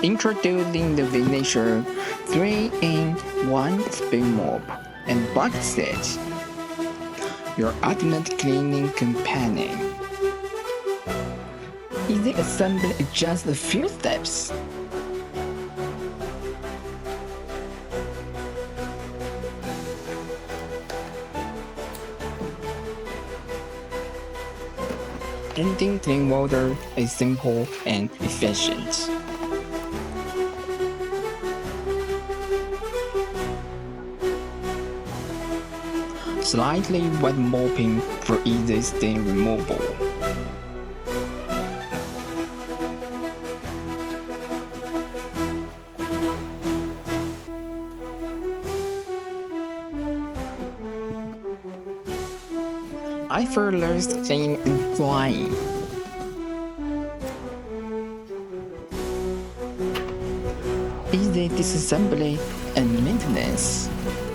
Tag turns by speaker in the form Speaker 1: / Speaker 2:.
Speaker 1: Introducing the VENETIO 3-in-1 Spin Mop and Bucket Set, your ultimate cleaning companion. Easy assembly in just a few steps. Handling clean water is simple and efficient. Slightly wet mopping for easy stain removal. Effortlessly and drying. Easy disassembly and maintenance.